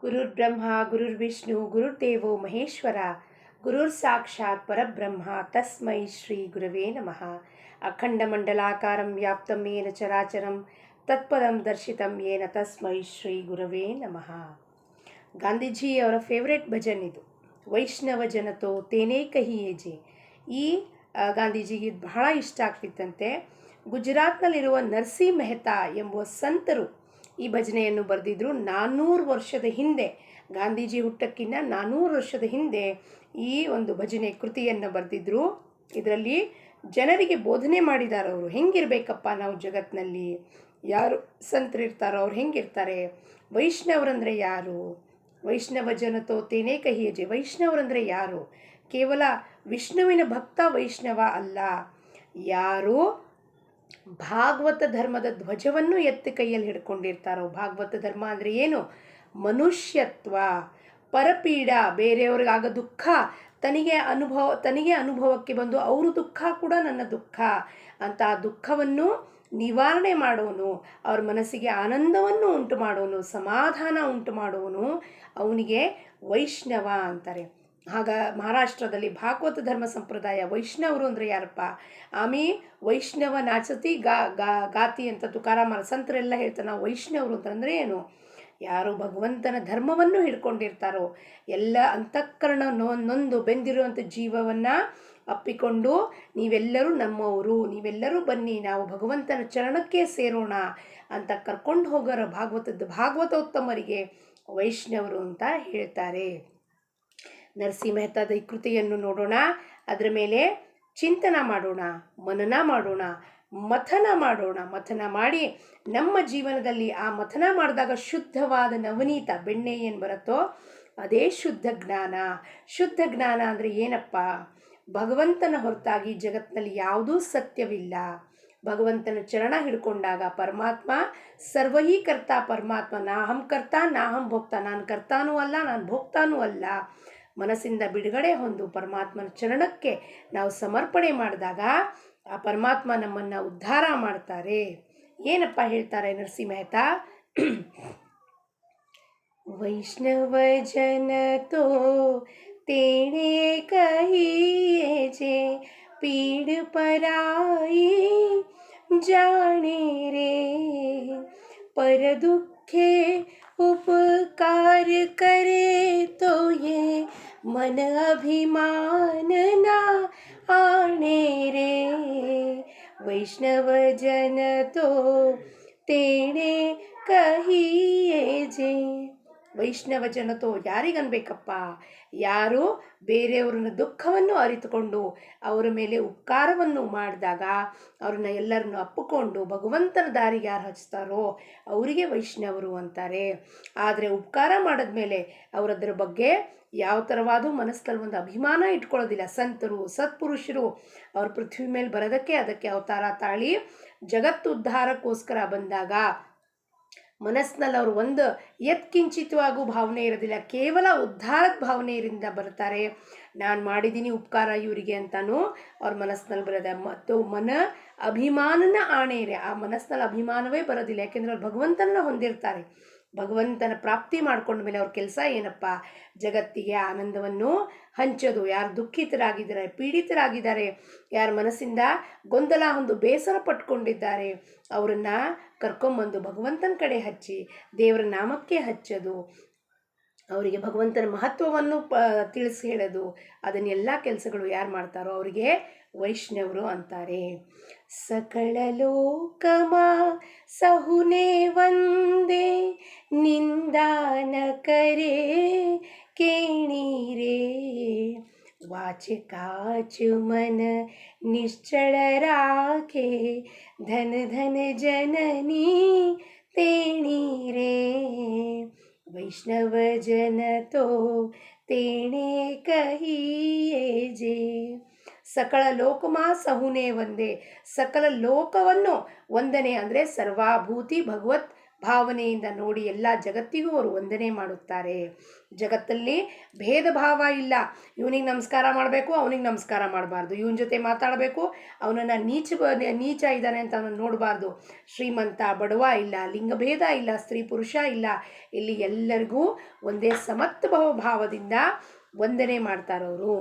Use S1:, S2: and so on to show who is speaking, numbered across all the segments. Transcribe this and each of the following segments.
S1: ಗುರುರ್ಬ್ರಹ್ಮ ಗುರುರ್ವಿಷ್ಣು ಗುರುರ್ದೇವೋ ಮಹೇಶ್ವರ ಗುರುರ್ ಸಾಕ್ಷಾತ್ ಪರಬ್ರಹ್ಮ ತಸ್ಮೈ ಶ್ರೀ ಗುರವೇ ನಮಃ. ಅಖಂಡಮಂಡಲಾಕಾರಂ ವ್ಯಾಪ್ತಂ ಯೇನ ಚರಾಚರಂ ತತ್ಪದಂ ದರ್ಶಿತಂ ಯೇನ ತಸ್ಮೈ ಶ್ರೀ ಗುರವೇ ನಮಃ. ಗಾಂಧೀಜಿಯವರ ಫೇವ್ರೆಟ್ ಭಜನ್ ಇದು. ವೈಷ್ಣವ ಜನತೋ ತೇನೇ ಕಹಿಯೇ ಜೆ. ಈ ಗಾಂಧೀಜಿಗೆ ಬಹಳ ಇಷ್ಟ ಆಗ್ತಿತ್ತಂತೆ. ಗುಜರಾತ್ನಲ್ಲಿರುವ ನರ್ಸಿ ಮೆಹ್ತಾ ಎಂಬುವ ಸಂತರು ಈ ಭಜನೆಯನ್ನು ಬರೆದಿದ್ರು. 400 ವರ್ಷದ ಹಿಂದೆ, ಗಾಂಧೀಜಿ ಹುಟ್ಟಕ್ಕಿಂತ 400 ವರ್ಷದ ಹಿಂದೆ ಈ ಒಂದು ಭಜನೆ ಕೃತಿಯನ್ನು ಬರೆದಿದ್ರು. ಇದರಲ್ಲಿ ಜನರಿಗೆ ಬೋಧನೆ ಮಾಡಿದ್ದಾರೆ. ಅವರು ಹೆಂಗಿರ್ಬೇಕಪ್ಪ, ನಾವು ಜಗತ್ತಿನಲ್ಲಿ ಯಾರು ಸಂತರಿರ್ತಾರೋ ಅವ್ರು ಹೆಂಗಿರ್ತಾರೆ, ವೈಷ್ಣವರಂದರೆ ಯಾರು, ವೈಷ್ಣವ ಜನತೋ ತೇನೇ ಕಹಿಯೇ. ವೈಷ್ಣವರಂದರೆ ಯಾರು? ಕೇವಲ ವಿಷ್ಣುವಿನ ಭಕ್ತ ವೈಷ್ಣವ ಅಲ್ಲ, ಯಾರು ಭಾಗವತ ಧರ್ಮದ ಧ್ವಜವನ್ನು ಎತ್ತಿ ಕೈಯಲ್ಲಿ ಹಿಡ್ಕೊಂಡಿರ್ತಾರೋ. ಭಾಗವತ ಧರ್ಮ ಅಂದರೆ ಏನು? ಮನುಷ್ಯತ್ವ, ಪರಪೀಡ, ಬೇರೆಯವ್ರಿಗಾಗ ದುಃಖ ತನಿಗೆ ಅನುಭವಕ್ಕೆ ಬಂದು ಅವರು ದುಃಖ ಕೂಡ ನನ್ನ ದುಃಖ ಅಂತ ಆ ದುಃಖವನ್ನು ನಿವಾರಣೆ ಮಾಡೋನು, ಅವ್ರ ಮನಸ್ಸಿಗೆ ಆನಂದವನ್ನು ಉಂಟು ಮಾಡೋನು, ಸಮಾಧಾನ ಉಂಟು ಮಾಡೋನು, ಅವನಿಗೆ ವೈಷ್ಣವ ಅಂತಾರೆ. ಆಗ ಮಹಾರಾಷ್ಟ್ರದಲ್ಲಿ ಭಾಗವತ ಧರ್ಮ ಸಂಪ್ರದಾಯ ವೈಷ್ಣವರು ಅಂದರೆ ಯಾರಪ್ಪ? ಆಮಿ ವೈಷ್ಣವ ನಾಚತಿ ಗಾತಿ ಅಂತ ತುಕಾರಾಮ ಸಂತರೆಲ್ಲ ಹೇಳ್ತಾರೆ. ನಾವು ವೈಷ್ಣವರು ಅಂತಂದರೆ ಏನು? ಯಾರು ಭಗವಂತನ ಧರ್ಮವನ್ನು ಹಿಡ್ಕೊಂಡಿರ್ತಾರೋ, ಎಲ್ಲ ಅಂತಃಕರಣ ನೊಂದು ಬೆಂದಿರುವಂಥ ಜೀವವನ್ನು ಅಪ್ಪಿಕೊಂಡು ನೀವೆಲ್ಲರೂ ನಮ್ಮವರು, ನೀವೆಲ್ಲರೂ ಬನ್ನಿ, ನಾವು ಭಗವಂತನ ಚರಣಕ್ಕೆ ಸೇರೋಣ ಅಂತ ಕರ್ಕೊಂಡು ಹೋಗೋರು ಭಾಗವತೋತ್ತಮರಿಗೆ ವೈಷ್ಣವರು ಅಂತ ಹೇಳ್ತಾರೆ. ನರಸಿ ಮೆಹ್ತಾದ ಈ ಕೃತಿಯನ್ನು ನೋಡೋಣ, ಅದರ ಮೇಲೆ ಚಿಂತನ ಮಾಡೋಣ, ಮನನ ಮಾಡೋಣ, ಮಥನ ಮಾಡಿ ನಮ್ಮ ಜೀವನದಲ್ಲಿ ಆ ಮಥನ ಮಾಡಿದಾಗ ಶುದ್ಧವಾದ ನವನೀತ ಬೆಣ್ಣೆ ಏನು ಬರುತ್ತೋ ಅದೇ ಶುದ್ಧ ಜ್ಞಾನ. ಶುದ್ಧ ಜ್ಞಾನ ಅಂದರೆ ಏನಪ್ಪ? ಭಗವಂತನ ಹೊರತಾಗಿ ಜಗತ್ತಿನಲ್ಲಿ ಯಾವುದೂ ಸತ್ಯವಿಲ್ಲ. ಭಗವಂತನ ಚರಣ ಹಿಡ್ಕೊಂಡಾಗ ಪರಮಾತ್ಮ ಸರ್ವಹೀಕರ್ತ ಪರಮಾತ್ಮ, ನಾಹಂ ಕರ್ತ ನಾಹಂ ಭೋಕ್ತ, ನಾನು ಕರ್ತಾನೂ ಅಲ್ಲ ನಾನು ಭೋಕ್ತಾನೂ ಅಲ್ಲ. ಮನಸ್ಸಿಂದ ಬಿಡುಗಡೆ ಹೊಂದು ಪರಮಾತ್ಮನ ಚರಣಕ್ಕೆ ನಾವು ಸಮರ್ಪಣೆ ಮಾಡಿದಾಗ ಆ ಪರಮಾತ್ಮ ನಮ್ಮನ್ನು ಉದ್ಧಾರ ಮಾಡ್ತಾರೆ. ಏನಪ್ಪ ಹೇಳ್ತಾರೆ ನರಸಿ ಮೆಹ್ತಾ? ವೈಷ್ಣವ ಜನ ತೋ ತೇನೇ ಕಹಿಯೇ ಜೆ, ಪೀಡ ಪರಾಯಿ ಜಾನೆ ರೇ, पर दुखे उपकार करे तो ये मन अभिमान ना आने रे. वैष्णव जन तो तेणे कहिए जे. ವೈಷ್ಣವ ಜನತೋ ಯಾರಿಗನ್ಬೇಕಪ್ಪ? ಯಾರು ಬೇರೆಯವ್ರನ್ನ ದುಃಖವನ್ನು ಅರಿತುಕೊಂಡು ಅವರ ಮೇಲೆ ಉಪಕಾರವನ್ನು ಮಾಡಿದಾಗ ಅವ್ರನ್ನ ಎಲ್ಲರನ್ನು ಅಪ್ಪಿಕೊಂಡು ಭಗವಂತನ ದಾರಿಗೆ ಯಾರು ಹಚ್ತಾರೋ ಅವರಿಗೆ ವೈಷ್ಣವರು ಅಂತಾರೆ. ಆದರೆ ಉಪಕಾರ ಮಾಡಿದ್ಮೇಲೆ ಅವರದ್ರ ಬಗ್ಗೆ ಯಾವ ಥರವಾದ ಮನಸ್ಸಲ್ಲಿ ಒಂದು ಅಭಿಮಾನ ಇಟ್ಕೊಳ್ಳೋದಿಲ್ಲ. ಸಂತರು ಸತ್ಪುರುಷರು ಅವ್ರ ಪೃಥ್ವಿ ಮೇಲೆ ಬರೋದಕ್ಕೆ ಅದಕ್ಕೆ ಅವತಾರ ತಾಳಿ ಜಗತ್ತು ಉದ್ಧಾರಕ್ಕೋಸ್ಕರ ಬಂದಾಗ ಮನಸ್ಸಿನಲ್ಲಿ ಅವರು ಒಂದು ಯತ್ಕಿಂಚಿತವಾಗೂ ಭಾವನೆ ಇರೋದಿಲ್ಲ, ಕೇವಲ ಉದ್ಧಾರದ ಭಾವನೆಯಿಂದ ಬರ್ತಾರೆ. ನಾನು ಮಾಡಿದ್ದೀನಿ ಉಪಕಾರ ಇವರಿಗೆ ಅಂತಲೂ ಅವ್ರ ಮನಸ್ಸಿನಲ್ಲಿ ಬರೋದ. ಮತ್ತು ಅಭಿಮಾನನ ಆಣೆ ಇದೆ, ಆ ಮನಸ್ಸಿನಲ್ಲಿ ಅಭಿಮಾನವೇ ಬರೋದಿಲ್ಲ. ಯಾಕೆಂದರೆ ಅವ್ರು ಭಗವಂತನ ಹೊಂದಿರ್ತಾರೆ. ಭಗವಂತನ ಪ್ರಾಪ್ತಿ ಮಾಡ್ಕೊಂಡ ಮೇಲೆ ಅವ್ರ ಕೆಲಸ ಏನಪ್ಪ? ಜಗತ್ತಿಗೆ ಆನಂದವನ್ನು ಹಂಚೋದು. ಯಾರು ದುಃಖಿತರಾಗಿದ್ದಾರೆ, ಪೀಡಿತರಾಗಿದ್ದಾರೆ, ಯಾರ ಮನಸ್ಸಿಂದ ಗೊಂದಲ ಹೊಂದು ಬೇಸರ ಪಟ್ಕೊಂಡಿದ್ದಾರೆ ಅವರನ್ನು ಕರ್ಕೊಂಬಂದು ಭಗವಂತನ ಕಡೆ ಹಚ್ಚಿ ದೇವರ ನಾಮಕ್ಕೆ ಹಚ್ಚೋದು, ಅವರಿಗೆ ಭಗವಂತನ ಮಹತ್ವವನ್ನು ತಿಳಿಸಿ ಹೇಳೋದು, ಅದನ್ನೆಲ್ಲ ಕೆಲಸಗಳು ಯಾರು ಮಾಡ್ತಾರೋ ಅವರಿಗೆ ವೈಷ್ಣವರು ಅಂತಾರೆ. ಸಕಲ ಲೋಕಮ ಸಹುನೆ ವಂದೇ, ನಿಂದಾನ ಕರೆ ಕೇಣೀರೇ, वाच काच मन निश्चल राखे, धन धन जननी तेणी रे. वैष्णव जन तो तेणे कहिए जे. ಸಕಲ ಲೋಕಮ ಸಹುನೆ ಒಂದೇ, ಸಕಲ ಲೋಕವನ್ನು ವಂದನೆ ಅಂದರೆ ಸರ್ವಾಭೂತಿ ಭಗವತ್ ಭಾವನೆಯಿಂದ ನೋಡಿ ಎಲ್ಲ ಜಗತ್ತಿಗೂ ಅವರು ವಂದನೆ ಮಾಡುತ್ತಾರೆ. ಜಗತ್ತಲ್ಲಿ ಭೇದ ಭಾವ ಇಲ್ಲ. ಇವನಿಗೆ ನಮಸ್ಕಾರ ಮಾಡಬೇಕು, ಅವನಿಗೆ ನಮಸ್ಕಾರ ಮಾಡಬಾರ್ದು, ಇವನ ಜೊತೆ ಮಾತಾಡಬೇಕು, ಅವನನ್ನು ನೀಚ ಇದ್ದಾನೆ ಅಂತ ಅವನನ್ನು ನೋಡಬಾರ್ದು. ಶ್ರೀಮಂತ ಬಡವ ಇಲ್ಲ, ಲಿಂಗಭೇದ ಇಲ್ಲ, ಸ್ತ್ರೀ ಪುರುಷ ಇಲ್ಲ. ಇಲ್ಲಿ ಎಲ್ಲರಿಗೂ ಒಂದೇ ಸಮತ್ವ ಭಾವದಿಂದ ವಂದನೆ ಮಾಡ್ತಾರವರು.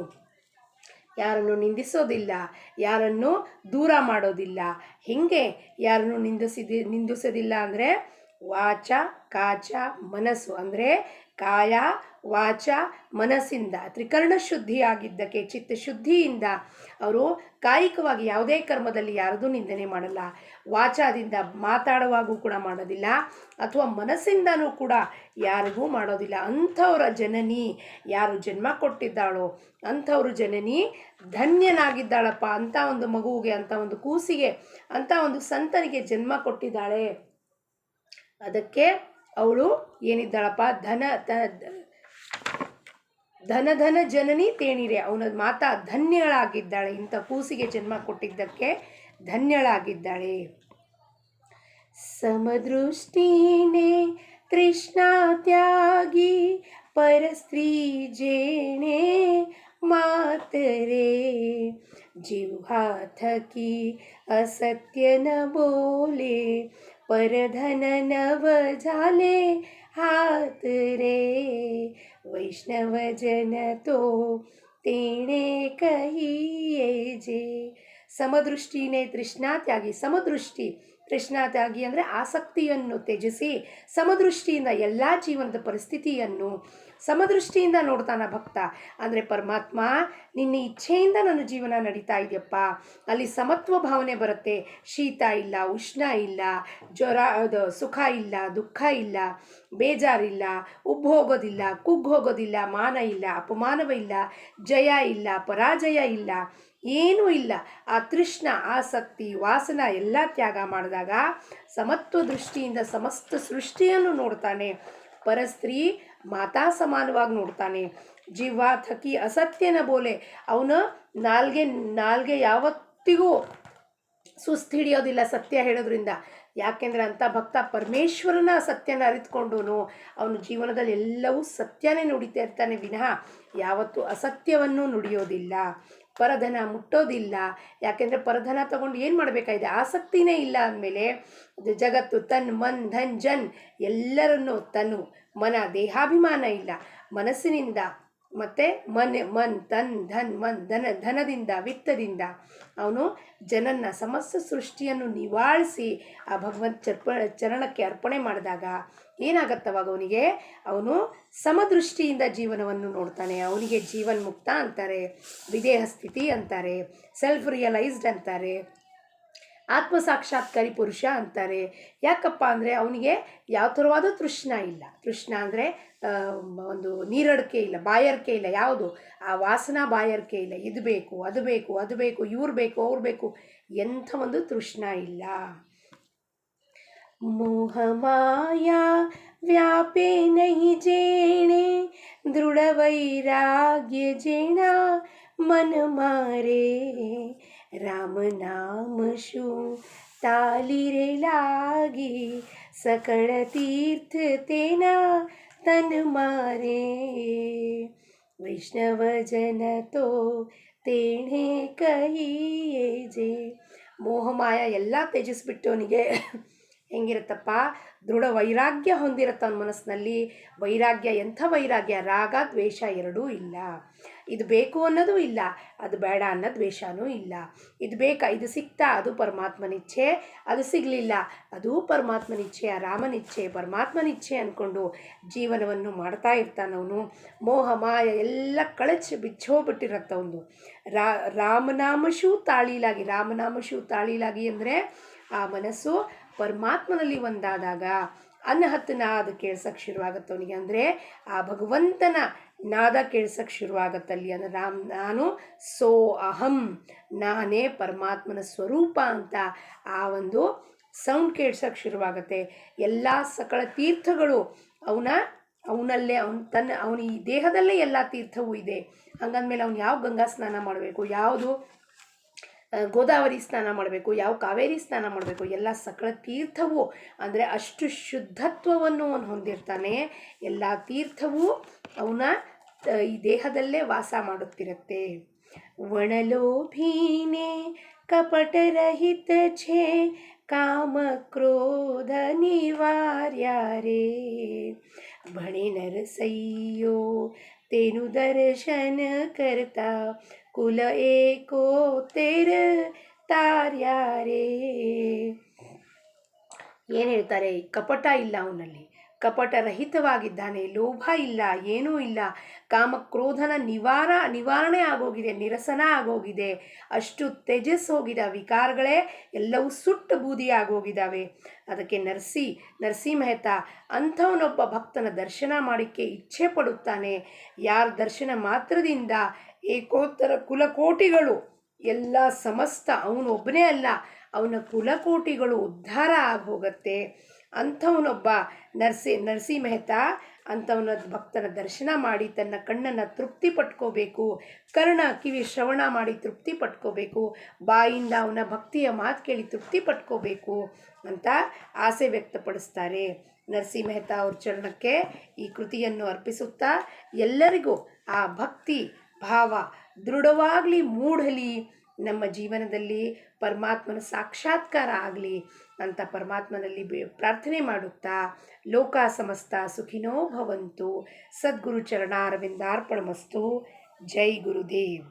S1: ಯಾರನ್ನು ನಿಂದಿಸೋದಿಲ್ಲ, ಯಾರನ್ನು ದೂರ ಮಾಡೋದಿಲ್ಲ. ಹೇಗೆ ಯಾರನ್ನು ನಿಂದಿಸೋದಿಲ್ಲ ಅಂದರೆ ವಾಚ ಕಾಚ ಮನಸ್ಸು, ಅಂದರೆ ಕಾಯ ವಾಚ ಮನಸ್ಸಿಂದ ತ್ರಿಕರಣ ಶುದ್ಧಿಯಾಗಿದ್ದಕ್ಕೆ ಚಿತ್ತಶುದ್ಧಿಯಿಂದ ಅವರು ಕಾಯಿಕವಾಗಿ ಯಾವುದೇ ಕರ್ಮದಲ್ಲಿ ಯಾರದೂ ನಿಂದನೆ ಮಾಡಲ್ಲ, ವಾಚಾದಿಂದ ಮಾತಾಡುವಾಗೂ ಕೂಡ ಮಾಡೋದಿಲ್ಲ, ಅಥವಾ ಮನಸ್ಸಿಂದನೂ ಕೂಡ ಯಾರಿಗೂ ಮಾಡೋದಿಲ್ಲ. ಅಂಥವರ ಜನನಿ ಯಾರು ಜನ್ಮ ಕೊಟ್ಟಿದ್ದಾಳೋ ಅಂಥವ್ರ ಜನನಿ ಧನ್ಯನಾಗಿದ್ದಾಳಪ್ಪ. ಅಂಥ ಒಂದು ಮಗುವಿಗೆ, ಅಂಥ ಒಂದು ಕೂಸಿಗೆ, ಅಂಥ ಒಂದು ಸಂತನಿಗೆ ಜನ್ಮ ಕೊಟ್ಟಿದ್ದಾಳೆ. ಅದಕ್ಕೆ ಅವಳು ಏನಿದ್ದಾಳಪ್ಪ, ಧನ ಜನನಿ ತೇಣಿರೆ, ಅವನ ಮಾತಾ ಧನ್ಯಳಾಗಿದ್ದಾಳೆ. ಇಂಥ ಕೂಸಿಗೆ ಜನ್ಮ ಕೊಟ್ಟಿದ್ದಕ್ಕೆ ಧನ್ಯಳಾಗಿದ್ದಾಳೆ. ಸಮದೃಷ್ಟಿನೇ ತೃಷ್ಣಾ ತ್ಯಾಗಿ ಪರಸ್ತ್ರೀ ಜೇಣೆ ಮಾತರೆ, जिह्वा थकी असत्य न बोले, परधन नव झाले हात रे, वैष्णव जन तो तेणे कहिये जे. ಸಮದೃಷ್ಟಿನೇ ತೃಷ್ಣಾ ತ್ಯಾಗಿ. ಸಮದೃಷ್ಟಿ ತೃಷ್ಣಾ ತ್ಯಾಗಿ ಅಂದರೆ ಆಸಕ್ತಿಯನ್ನು ತ್ಯಜಿಸಿ ಸಮದೃಷ್ಟಿಯಿಂದ ಎಲ್ಲ ಜೀವನದ ಪರಿಸ್ಥಿತಿಯನ್ನು ಸಮದೃಷ್ಟಿಯಿಂದ ನೋಡ್ತಾನ ಭಕ್ತ. ಅಂದರೆ ಪರಮಾತ್ಮ ನಿನ್ನ ಇಚ್ಛೆಯಿಂದ ನನ್ನ ಜೀವನ ನಡೀತಾ ಇದೆಯಪ್ಪ. ಅಲ್ಲಿ ಸಮತ್ವ ಭಾವನೆ ಬರುತ್ತೆ. ಶೀತ ಇಲ್ಲ, ಉಷ್ಣ ಇಲ್ಲ, ಜ್ವರ, ಸುಖ ಇಲ್ಲ, ದುಃಖ ಇಲ್ಲ, ಬೇಜಾರಿಲ್ಲ, ಉಬ್ಬು ಹೋಗೋದಿಲ್ಲ, ಕುಗ್ಗು ಹೋಗೋದಿಲ್ಲ, ಮಾನ ಇಲ್ಲ, ಅಪಮಾನವಿಲ್ಲ, ಜಯ ಇಲ್ಲ, ಪರಾಜಯ ಇಲ್ಲ, ಏನೂ ಇಲ್ಲ. ಆ ತೃಷ್ಣ, ಆಸಕ್ತಿ, ವಾಸನ ಎಲ್ಲ ತ್ಯಾಗ ಮಾಡಿದಾಗ ಸಮತ್ವ ದೃಷ್ಟಿಯಿಂದ ಸಮಸ್ತ ಸೃಷ್ಟಿಯನ್ನು ನೋಡ್ತಾನೆ. ಪರಸ್ತ್ರೀ ಮಾತಾ ಸಮಾನವಾಗಿ ನೋಡ್ತಾನೆ. ಜೀವ ಥಕಿ ಅಸತ್ಯನ ಬೋಲೆ, ಅವನು ನಾಲ್ಗೆ ಯಾವತ್ತಿಗೂ ಸುಸ್ತಿಡಿಯೋದಿಲ್ಲ ಸತ್ಯ ಹೇಳೋದ್ರಿಂದ. ಯಾಕೆಂದರೆ ಅಂಥ ಭಕ್ತ ಪರಮೇಶ್ವರನ ಸತ್ಯನ ಅರಿತುಕೊಂಡು ಅವನ ಜೀವನದಲ್ಲಿ ಎಲ್ಲವೂ ಸತ್ಯನೇ ನುಡಿತಾ ಇರ್ತಾನೆ ವಿನಃ ಯಾವತ್ತೂ ಅಸತ್ಯವನ್ನು ನುಡಿಯೋದಿಲ್ಲ. ಪರಧನ ಮುಟ್ಟೋದಿಲ್ಲ. ಯಾಕೆಂದರೆ ಪರಧನ ತಗೊಂಡು ಏನು ಮಾಡಬೇಕಾಗಿದೆ, ಆಸಕ್ತಿನೇ ಇಲ್ಲ ಅಂದಮೇಲೆ ಜಗತ್ತು ತನ್ ಮನ್ ಧನ್ ಜನ್ ಎಲ್ಲರನ್ನೂ ತನು ಮನ ದೇಹಾಭಿಮಾನ ಇಲ್ಲ, ಮನಸ್ಸಿನಿಂದ ಮತ್ತು ಮನ್ ತನ್ ಧನ್ ಮನ್ ಧನದಿಂದ ವಿತ್ತದಿಂದ ಅವನು ಜನನ್ನ ಸಮಸ್ತ ಸೃಷ್ಟಿಯನ್ನು ನಿವಾಳಿಸಿ ಆ ಭಗವಂತ ಚರಣಕ್ಕೆ ಅರ್ಪಣೆ ಮಾಡಿದಾಗ ಏನಾಗತ್ತವಾಗ ಅವನು ಸಮದೃಷ್ಟಿಯಿಂದ ಜೀವನವನ್ನು ನೋಡ್ತಾನೆ. ಅವನಿಗೆ ಜೀವನ್ ಮುಕ್ತ ಅಂತಾರೆ, ವಿದೇಹ ಸ್ಥಿತಿ ಅಂತಾರೆ, ಸೆಲ್ಫ್ ರಿಯಲೈಸ್ಡ್ ಅಂತಾರೆ, ಆತ್ಮಸಾಕ್ಷಾತ್ಕಾರಿ ಪುರುಷ ಅಂತಾರೆ. ಯಾಕಪ್ಪ ಅಂದರೆ ಅವನಿಗೆ ಯಾವ ಥರವಾದ ತೃಷ್ಣ ಇಲ್ಲ. ತೃಷ್ಣ ಅಂದರೆ ಒಂದು ನೀರಡಿಕೆ ಇಲ್ಲ, ಬಾಯಾರಿಕೆ ಇಲ್ಲ. ಯಾವುದು ಆ ವಾಸನಾ ಬಾಯಾರಿಕೆ ಇಲ್ಲ. ಇದು ಬೇಕು, ಅದು ಬೇಕು, ಅದು ಬೇಕು, ಇವ್ರು ಬೇಕು, ಅವ್ರು ಬೇಕು, ಎಂಥ ಒಂದು ತೃಷ್ಣ ಇಲ್ಲ. मोह माया व्यापे नहीं जेणे, दृढ़ वैराग्य जेणा मन मारे, राम नाम शू ताली रे लागी, सकळ तीर्थ तेना तन मारे, वैष्णव जन तो तेणे कहिये जे. ಮೋಹಮಾಯ ಎಲ್ಲ ತ್ಯಜಿಸ್ಬಿಟ್ಟವನಿಗೆ ಹೆಂಗಿರುತ್ತಪ್ಪ, ದೃಢ ವೈರಾಗ್ಯ ಹೊಂದಿರುತ್ತೆ ಅವನ ಮನಸ್ಸಿನಲ್ಲಿ. ವೈರಾಗ್ಯ ಎಂಥ ವೈರಾಗ್ಯ, ರಾಗ ದ್ವೇಷ ಎರಡೂ ಇಲ್ಲ. ಇದು ಬೇಕು ಅನ್ನೋದು ಇಲ್ಲ, ಅದು ಬೇಡ ಅನ್ನೋ ದ್ವೇಷನೂ ಇಲ್ಲ. ಇದು ಬೇಕಾ, ಇದು ಸಿಕ್ತಾ, ಅದು ಪರಮಾತ್ಮನಿಚ್ಛೆ, ಅದು ಸಿಗಲಿಲ್ಲ, ಅದು ಪರಮಾತ್ಮನಿಚ್ಛೆ, ಆ ರಾಮನಿಚ್ಛೆ, ಪರಮಾತ್ಮನಿಚ್ಛೆ ಅಂದ್ಕೊಂಡು ಜೀವನವನ್ನು ಮಾಡ್ತಾ ಇರ್ತಾನವನು. ಮೋಹ ಮಾಯ ಎಲ್ಲ ಬಿಚ್ಚೋಗ್ಬಿಟ್ಟಿರತ್ತವನು. ರಾಮನಾಮಶೂ ತಾಳೀಲಾಗಿ. ರಾಮನಾಮಶೂ ತಾಳೀಲಾಗಿ ಅಂದರೆ ಆ ಮನಸ್ಸು ಪರಮಾತ್ಮನಲ್ಲಿ ಒಂದಾದಾಗ ಅನಹತ್ ನಾದ ಕೇಳ್ಸಕ್ಕೆ ಶುರುವಾಗತ್ತೆ ಅವನಿಗೆ. ಅಂದರೆ ಆ ಭಗವಂತನ ನಾದ ಕೇಳ್ಸಕ್ಕೆ ಶುರುವಾಗತ್ತಲ್ಲಿ. ಅಂದರೆ ನಾನು ಸೋ ಅಹಂ, ನಾನೇ ಪರಮಾತ್ಮನ ಸ್ವರೂಪ ಅಂತ ಆ ಒಂದು ಸೌಂಡ್ ಕೇಳ್ಸಕ್ಕೆ ಶುರುವಾಗತ್ತೆ. ಎಲ್ಲ ಸಕಲ ತೀರ್ಥಗಳು ಅವನಲ್ಲೇ ಅವನ ಈ ದೇಹದಲ್ಲೇ ಎಲ್ಲ ತೀರ್ಥವೂ ಇದೆ. ಹಂಗಂದ್ಮೇಲೆ ಅವನು ಯಾವ ಗಂಗಾ ಸ್ನಾನ ಮಾಡಬೇಕು, ಯಾವುದು ಗೋದಾವರಿ ಸ್ನಾನ ಮಾಡಬೇಕು, ಯಾವ ಕಾವೇರಿ ಸ್ನಾನ ಮಾಡಬೇಕು, ಎಲ್ಲ ಸಕಲ ತೀರ್ಥವೂ ಅಂದರೆ ಅಷ್ಟು ಶುದ್ಧತ್ವವನ್ನು ಅವನು ಹೊಂದಿರ್ತಾನೆ. ಎಲ್ಲ ತೀರ್ಥವೂ ಅವನ ಈ ದೇಹದಲ್ಲೇ ವಾಸ ಮಾಡುತ್ತಿರುತ್ತೆ. वणलोभीने कपटरहित छे काम क्रोध निवार्या रे भणे नरसैयो तेनु दर्शन करता कुल एको तेर तार्या रे. ಏನು ಹೇಳ್ತಾರೆ, ಕಪಟ ಇಲ್ಲ ಅವನಲ್ಲಿ, ಕಪಟರಹಿತವಾಗಿದ್ದಾನೆ, ಲೋಭ ಇಲ್ಲ, ಏನೂ ಇಲ್ಲ, ಕಾಮಕ್ರೋಧನ ನಿವಾರಣೆ ಆಗೋಗಿದೆ, ನಿರಸನ ಆಗೋಗಿದೆ, ಅಷ್ಟು ತೇಜಸ್ ಹೋಗಿದೆ, ವಿಕಾರಗಳೇ ಎಲ್ಲವೂ ಸುಟ್ಟು ಬೂದಿ ಆಗೋಗಿದ್ದಾವೆ. ಅದಕ್ಕೆ ನರಸಿ ಮೆಹತಾ ಅಂಥವನೊಬ್ಬ ಭಕ್ತನ ದರ್ಶನ ಮಾಡಿಕ್ಕೆ ಇಚ್ಛೆ ಪಡುತ್ತಾನೆ. ಯಾರ ದರ್ಶನ ಮಾತ್ರದಿಂದ ಏಕೋತ್ತರ ಕುಲಕೋಟಿಗಳು ಎಲ್ಲ ಸಮಸ್ತ, ಅವನು ಒಬ್ಬನೇ ಅಲ್ಲ, ಅವನ ಕುಲಕೋಟಿಗಳು ಉದ್ಧಾರ ಆಗಿ ಹೋಗುತ್ತೆ. ಅಂಥವನೊಬ್ಬ ನರಸಿ ಮೆಹತಾ ಅಂಥವನ ಭಕ್ತನ ದರ್ಶನ ಮಾಡಿ ತನ್ನ ಕಣ್ಣನ್ನು ತೃಪ್ತಿ ಪಟ್ಕೋಬೇಕು, ಕಿವಿ ಶ್ರವಣ ಮಾಡಿ ತೃಪ್ತಿ ಪಟ್ಕೋಬೇಕು, ಬಾಯಿಂದ ಅವನ ಭಕ್ತಿಯ ಮಾತು ಕೇಳಿ ತೃಪ್ತಿ ಪಟ್ಕೋಬೇಕು ಅಂತ ಆಸೆ ವ್ಯಕ್ತಪಡಿಸ್ತಾರೆ. ನರಸಿ ಮೆಹತಾ ಅವ್ರ ಚರಣಕ್ಕೆ ಈ ಕೃತಿಯನ್ನು ಅರ್ಪಿಸುತ್ತಾ ಎಲ್ಲರಿಗೂ ಆ ಭಕ್ತಿ ಭಾವ ದೃಢವಾಗಲಿ, ಮೂಡಲಿ, ನಮ್ಮ ಜೀವನದಲ್ಲಿ ಪರಮಾತ್ಮನ ಸಾಕ್ಷಾತ್ಕಾರ ಆಗಲಿ ಅಂತ ಪರಮಾತ್ಮನಲ್ಲಿ ಪ್ರಾರ್ಥನೆ ಮಾಡುತ್ತಾ ಲೋಕ ಸಮಸ್ತ ಸುಖಿನೋ ಭವಂತು. ಸದ್ಗುರು ಚರಣಾರವಿಂದಾರ್ಪಣಮಸ್ತು. ಜೈ ಗುರುದೇವ್.